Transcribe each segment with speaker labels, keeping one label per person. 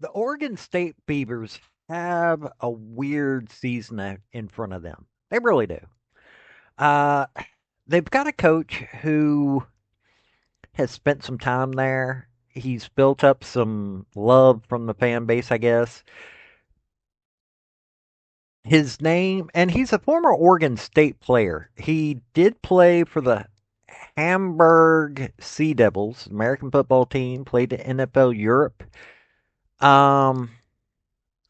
Speaker 1: The Oregon State Beavers have a weird season in front of them. They really do. Uh, they've got a coach who has spent some time there. He's built up some love from the fan base, I guess. His name, and he's a former Oregon State player. He did play for the Hamburg Sea Devils, American football team, played at NFL Europe. Um,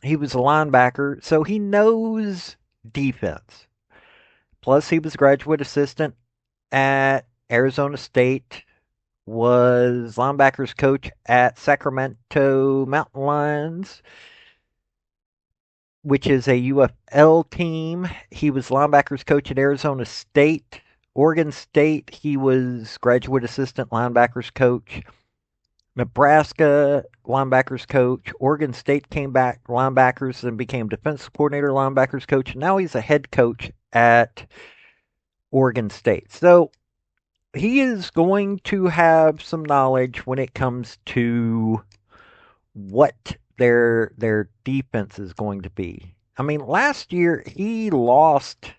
Speaker 1: he was a linebacker, so he knows defense. Plus, he was a graduate assistant at Arizona State, was linebackers coach at Sacramento Mountain Lions, which is a UFL team. He was linebackers coach at Arizona State. Oregon State, he was graduate assistant linebackers coach. Nebraska linebackers coach. Oregon State came back linebackers and became defensive coordinator, linebackers coach. Now he's a head coach at Oregon State. So he is going to have some knowledge when it comes to what their defense is going to be. I mean, last year he lost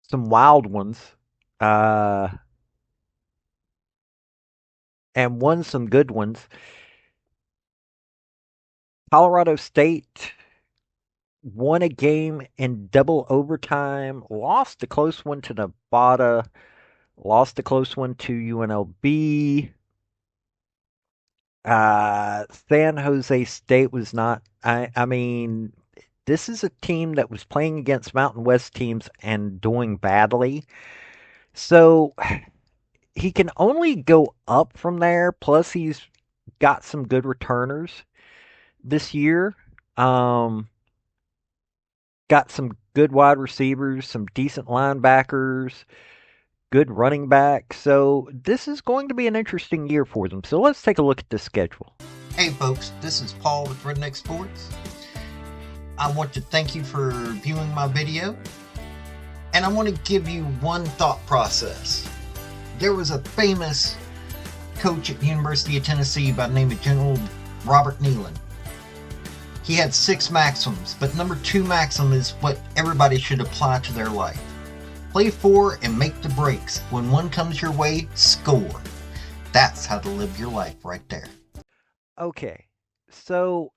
Speaker 1: some wild ones, uh, and won some good ones. Colorado State won a game in double overtime, lost a close one to Nevada, lost a close one to UNLV. San Jose State was not. I mean, this is a team that was playing against Mountain West teams and doing badly. So he can only go up from there. Plus, he's got some good returners this year. Um, got some good wide receivers, some decent linebackers, good running back. So this is going to be an interesting year for them. So let's take a look at the schedule.
Speaker 2: Hey folks, this is Paul with Redneck Sports. I want to thank you for viewing my video, and I want to give you one thought process. There was a famous coach at the University of Tennessee by the name of General Robert Neyland. He had 6 maxims, but number 2 maxim is what everybody should apply to their life. Play for and make the breaks. When one comes your way, score. That's how to live your life right there.
Speaker 1: Okay, so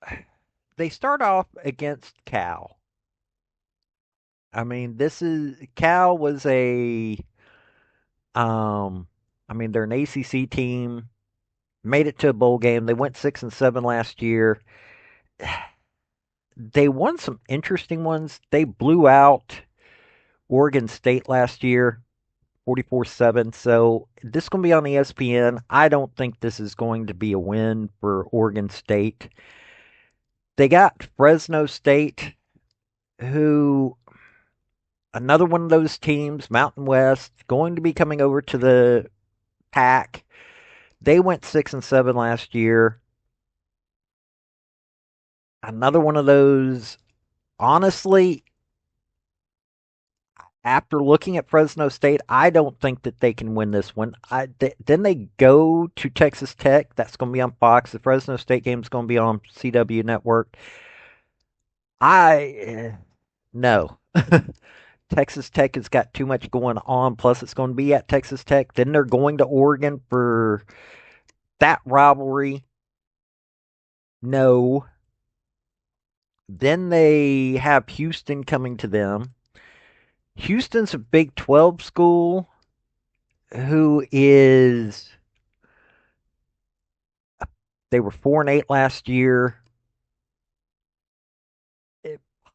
Speaker 1: they start off against Cal. I mean, this is Cal was a I mean, they're an ACC team, made it to a bowl game. They went 6-7 last year. They won some interesting ones. They blew out Oregon State last year, 44-7. So this is going to be on ESPN. I don't think this is going to be a win for Oregon State. They got Fresno State, who another one of those teams, Mountain West, going to be coming over to the pack. They went 6-7 last year. Another one of those. Honestly, after looking at Fresno State, I don't think that they can win this one. Then they go to Texas Tech. That's going to be on Fox. The Fresno State game is going to be on CW Network. No. Texas Tech has got too much going on. Plus, it's going to be at Texas Tech. Then they're going to Oregon for that rivalry. No. Then they have Houston coming to them. Houston's a Big 12 school who is. They were 4-8 last year.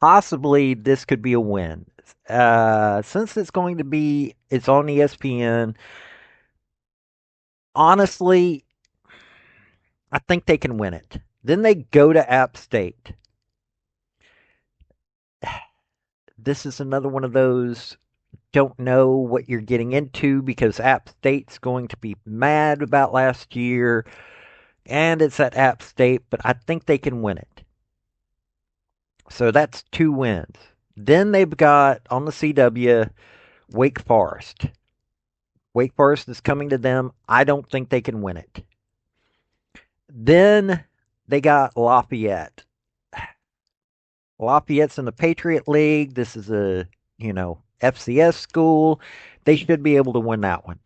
Speaker 1: Possibly this could be a win. Since it's going to be, it's on ESPN. Honestly, I think they can win it. Then they go to App State. This is another one of those don't know what you're getting into because App State's going to be mad about last year, and it's at App State, but I think they can win it. So that's 2 wins. Then they've got on the CW Wake Forest. Wake Forest is coming to them. I don't think they can win it. Then they got Lafayette. Lafayette's in the Patriot League. This is a, FCS school. They should be able to win that one.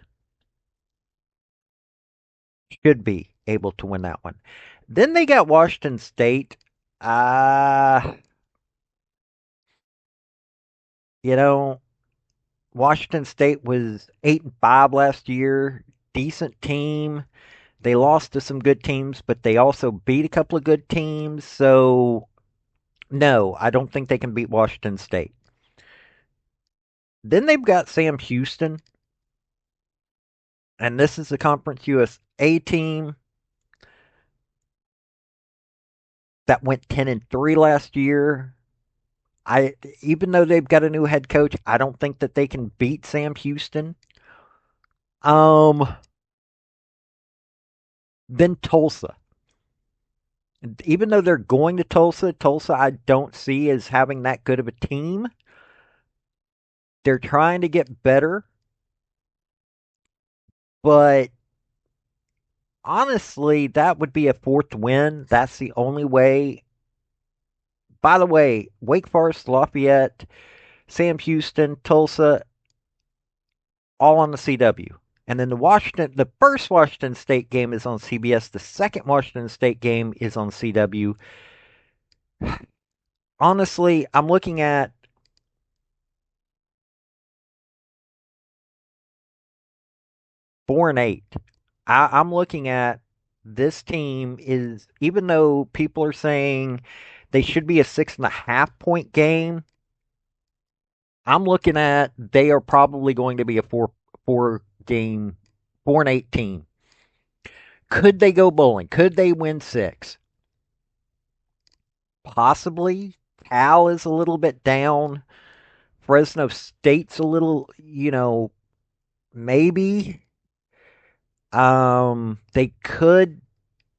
Speaker 1: Should be able to win that one. Then they got Washington State. Uh, you know, Washington State was 8-5 last year. Decent team. They lost to some good teams, but they also beat a couple of good teams. So no, I don't think they can beat Washington State. Then they've got Sam Houston, and this is the Conference USA team that went 10-3 last year. I Even though they've got a new head coach, I don't think that they can beat Sam Houston. Um, then Tulsa. Even though they're going to Tulsa I don't see as having that good of a team. They're trying to get better, but honestly, that would be a fourth win. That's the only way. By the way, Wake Forest, Lafayette, Sam Houston, Tulsa, all on the CW. And then the first Washington State game is on CBS. The second Washington State game is on CW. Honestly, I'm looking at 4-8. I'm looking at this team is, even though people are saying they should be a 6.5 point game, I'm looking at they are probably going to be a four game 4-8 team. Could they go bowling? Could they win six? Possibly. Cal is a little bit down. Fresno State's a little, maybe. They could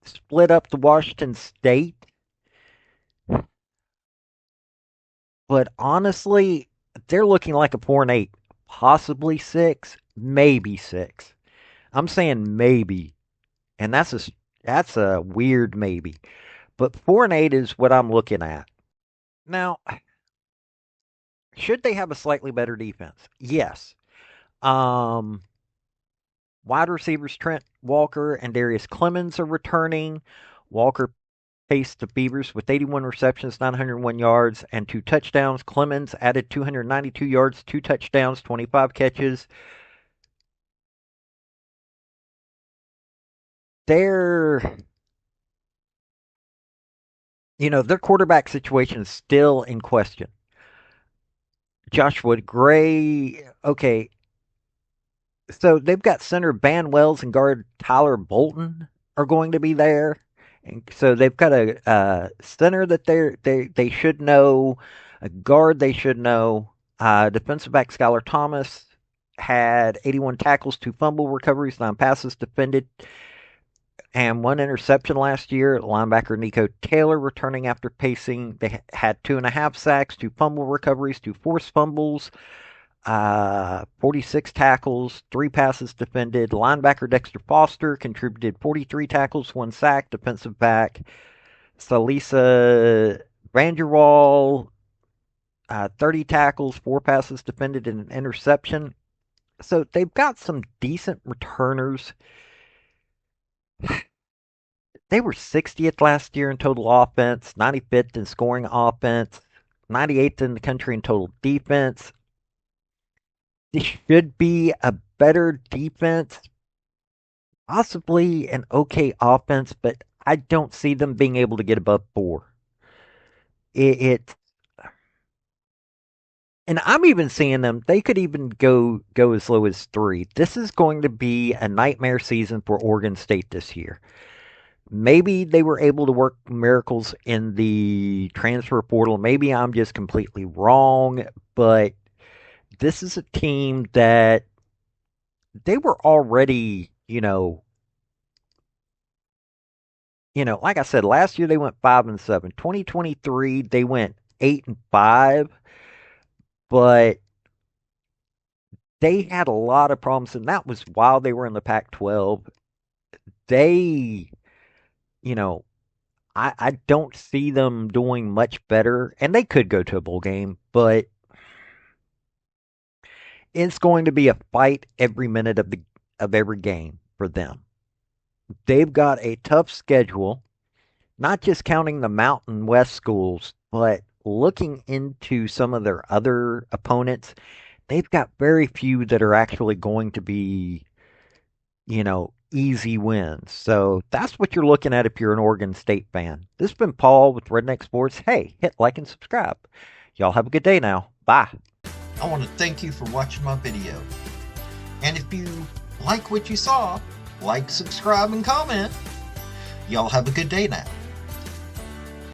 Speaker 1: split up the Washington State, but honestly, they're looking like a 4-8, possibly six, maybe six. I'm saying maybe, and that's a weird maybe. But 4-8 is what I'm looking at. Now, should they have a slightly better defense? Yes. Um, Wide receivers Trent Walker and Darius Clemens are returning. Walker faced the Beavers with 81 receptions, 901 yards, and 2 touchdowns. Clemens added 292 yards, 2 touchdowns, 25 catches. Their, their quarterback situation is still in question. Joshua Gray, okay, so they've got center Ban Wells and guard Tyler Bolton are going to be there. And so they've got a center that they should know, a guard they should know. Defensive back Skylar Thomas had 81 tackles, 2 fumble recoveries, 9 passes defended, and 1 interception last year. Linebacker Nico Taylor returning after pacing. They had 2.5 sacks, 2 fumble recoveries, 2 forced fumbles. 46 tackles, 3 passes defended. Linebacker Dexter Foster contributed 43 tackles, 1 sack. Defensive back Salisa Vanderwall, 30 tackles, 4 passes defended, and an interception. So they've got some decent returners. They were 60th last year in total offense, 95th in scoring offense, 98th in the country in total defense. This should be a better defense, possibly an okay offense, but I don't see them being able to get above four. It and I'm even seeing them. They could even go as low as three. This is going to be a nightmare season for Oregon State this year. Maybe they were able to work miracles in the transfer portal. Maybe I'm just completely wrong, but this is a team that they were already, like I said, last year they went 5-7. 2023 they went 8-5, but they had a lot of problems, and that was while they were in the Pac-12. They you know, I don't see them doing much better, and they could go to a bowl game, but it's going to be a fight every minute of every game for them. They've got a tough schedule, not just counting the Mountain West schools, but looking into some of their other opponents. They've got very few that are actually going to be, easy wins. So that's what you're looking at if you're an Oregon State fan. This has been Paul with Redneck Sports. Hey, hit like and subscribe. Y'all have a good day now. Bye.
Speaker 2: I want to thank you for watching my video. And if you like what you saw, like, subscribe, and comment. Y'all have a good day now.